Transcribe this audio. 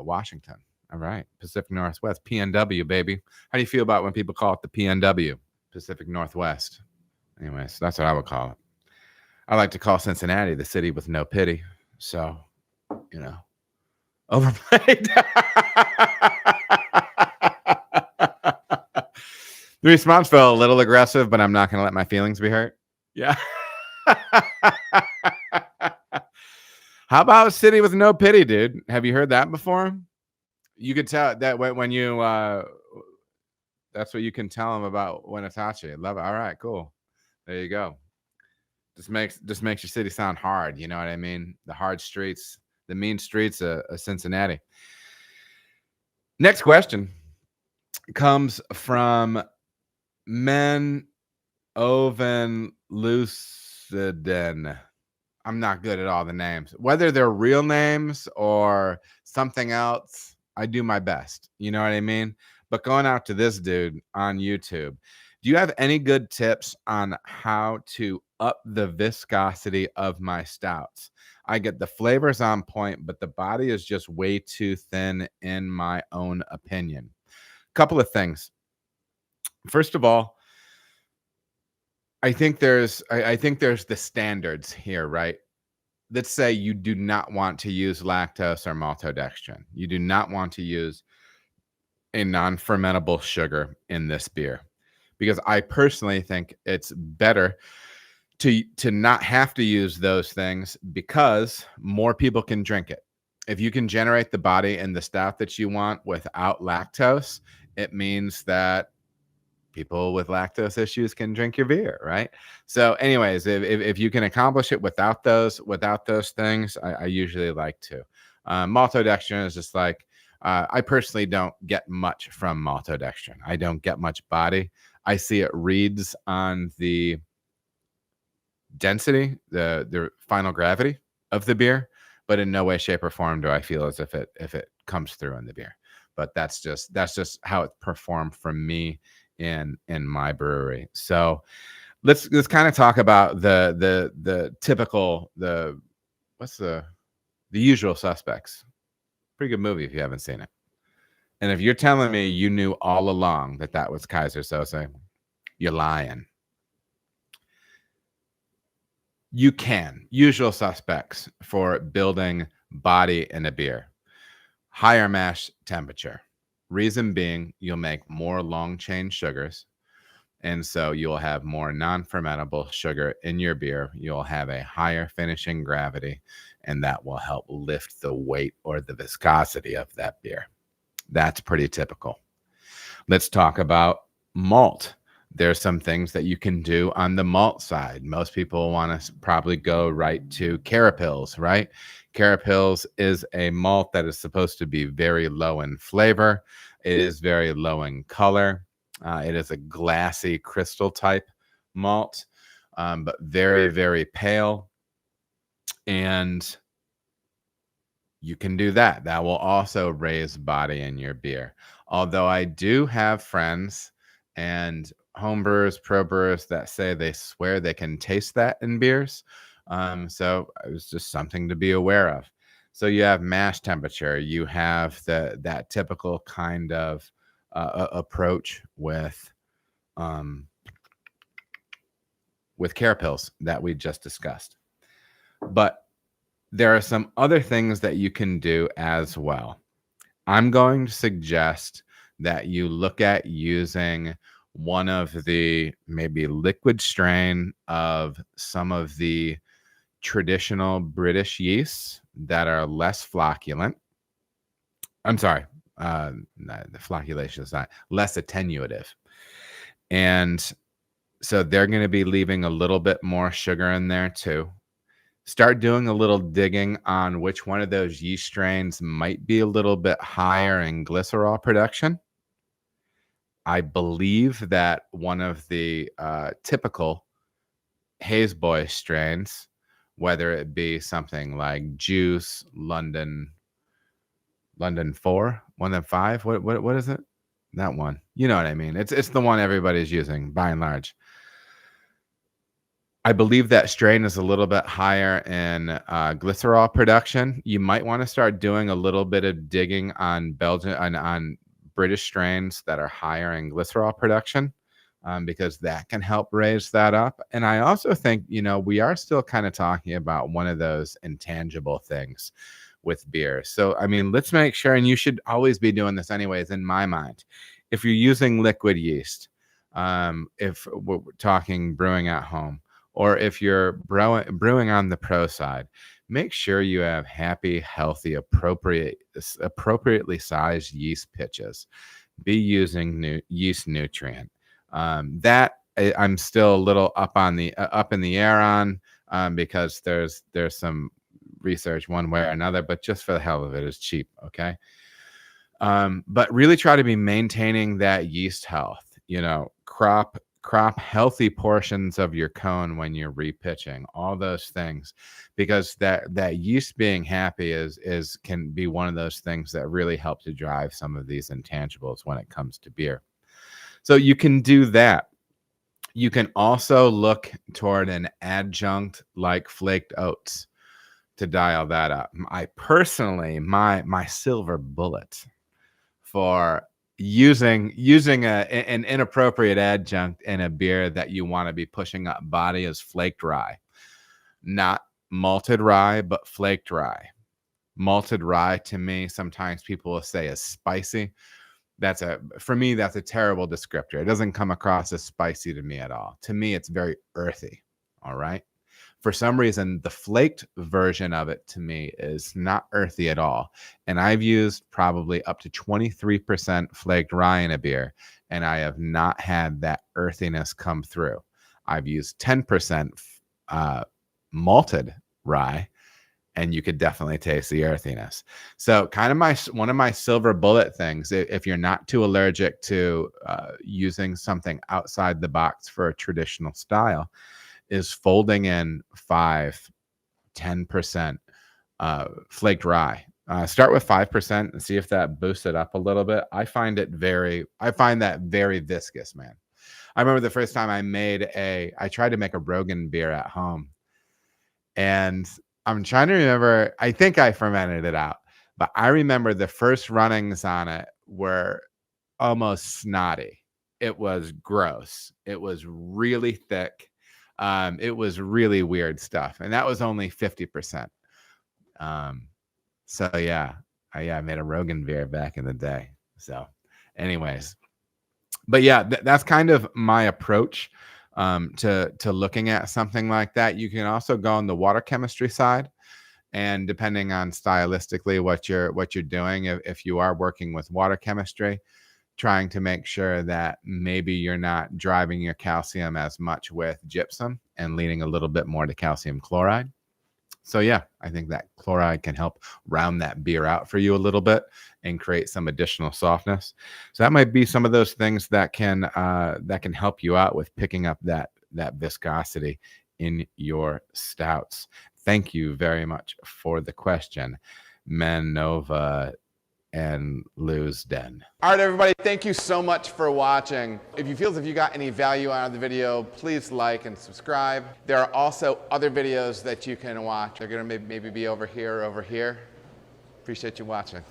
Washington. All right. Pacific Northwest, PNW, baby. How do you feel about when people call it the PNW, Pacific Northwest? Anyways, that's what I would call it. I like to call Cincinnati the city with no pity. So, overplayed. The response felt a little aggressive, but I'm not going to let my feelings be hurt. Yeah. How about a city with no pity, dude? Have you heard that before? You could tell that when you, that's what you can tell them about Winnetachi. Love it. All right, cool. There you go. Just makes your city sound hard. You know what I mean? The hard streets, the mean streets of Cincinnati. Next question comes from Men Oven Luciden. I'm not good at all the names. Whether they're real names or something else, I do my best. You know what I mean? But going out to this dude on YouTube, do you have any good tips on how to up the viscosity of my stouts? I get the flavors on point, but the body is just way too thin in my own opinion. Couple of things. First of all, I think there's the standards here, right? Let's say you do not want to use lactose or maltodextrin. You do not want to use a non-fermentable sugar in this beer, because I personally think it's better to not have to use those things, because more people can drink it. If you can generate the body and the stout that you want without lactose, it means that people with lactose issues can drink your beer, right? So anyways, if you can accomplish it without those things, I usually like to. Maltodextrin is just like, I personally don't get much from maltodextrin. I don't get much body. I see it reads on the density, the final gravity of the beer, but in no way, shape, or form do I feel as if it comes through in the beer. But that's just how it performed for me in my brewery. So let's kind of talk about the typical, what's the Usual Suspects. Pretty good movie if you haven't seen it. And if you're telling me you knew all along that was Kaiser Sose, you're lying. You can. Usual Suspects for building body in a beer. Higher mash temperature. Reason being, you'll make more long chain sugars, and so you'll have more non-fermentable sugar in your beer. You'll have a higher finishing gravity, and that will help lift the weight or the viscosity of that beer. That's pretty typical. Let's talk about malt. There's some things that you can do on the malt side. Most people want to probably go right to Carapils, right? Carapils is a malt that is supposed to be very low in flavor. It is very low in color. It is a glassy crystal type malt, but very, very pale. And you can do that. That will also raise body in your beer. Although I do have friends and homebrewers, pro brewers that say they swear they can taste that in beers. So it was just something to be aware of. So you have mash temperature. You have that typical kind of approach with Carapils that we just discussed. But there are some other things that you can do as well. I'm going to suggest that you look at using one of the maybe liquid strain of some of the traditional British yeasts that are less flocculent. I'm sorry, the flocculation is not less attenuative. And so they're going to be leaving a little bit more sugar in there too. Start doing a little digging on which one of those yeast strains might be a little bit higher in glycerol production. I believe that one of the typical Haze Boy strains, whether it be something like Juice, London 4, London 5, what is it? That one. You know what I mean? It's the one everybody's using by and large. I believe that strain is a little bit higher in glycerol production. You might want to start doing a little bit of digging on Belgian on British strains that are higher in glycerol production, because that can help raise that up. And I also think, we are still kind of talking about one of those intangible things with beer. So, I mean, let's make sure, and you should always be doing this anyways, in my mind, if you're using liquid yeast, if we're talking brewing at home, or if you're brewing on the pro side, make sure you have happy, healthy, appropriately sized yeast pitches. Be using yeast nutrient. I'm still a little up in the air on, because there's some research one way or another, but just for the hell of it, it's cheap. Okay. But really try to be maintaining that yeast health, crop healthy portions of your cone when you're repitching, all those things, because that yeast being happy can be one of those things that really help to drive some of these intangibles when it comes to beer. So you can do that. You can also look toward an adjunct like flaked oats to dial that up. I personally, my silver bullet for using an inappropriate adjunct in a beer that you want to be pushing up body is flaked rye. Not malted rye, but flaked rye. Malted rye, to me, sometimes people will say is spicy. For me, that's a terrible descriptor. It doesn't come across as spicy to me at all. To me, it's very earthy. All right. For some reason, the flaked version of it to me is not earthy at all. And I've used probably up to 23% flaked rye in a beer, and I have not had that earthiness come through. I've used 10% malted rye, and you could definitely taste the earthiness. So kind of one of my silver bullet things, if you're not too allergic to using something outside the box for a traditional style, is folding in 10% flaked rye. Start with 5% and see if that boosts it up a little bit. I find that very viscous, man. I remember the first time I tried to make a Rogan beer at home, and I'm trying to remember, I think I fermented it out, but I remember the first runnings on it were almost snotty. It was gross. It was really thick. It was really weird stuff, and that was only 50%. So yeah, I made a Rogan beer back in the day. So, anyways, but yeah, that's kind of my approach to looking at something like that. You can also go on the water chemistry side, and depending on stylistically what you're doing, if you are working with water chemistry, trying to make sure that maybe you're not driving your calcium as much with gypsum and leaning a little bit more to calcium chloride. So yeah, I think that chloride can help round that beer out for you a little bit and create some additional softness. So that might be some of those things that can help you out with picking up that viscosity in your stouts. Thank you very much for the question, Manova and Lou's Den. All right, everybody, thank you so much for watching. If you feel as if you got any value out of the video, please like and subscribe. There are also other videos that you can watch. They're gonna maybe be over here or over here. Appreciate you watching.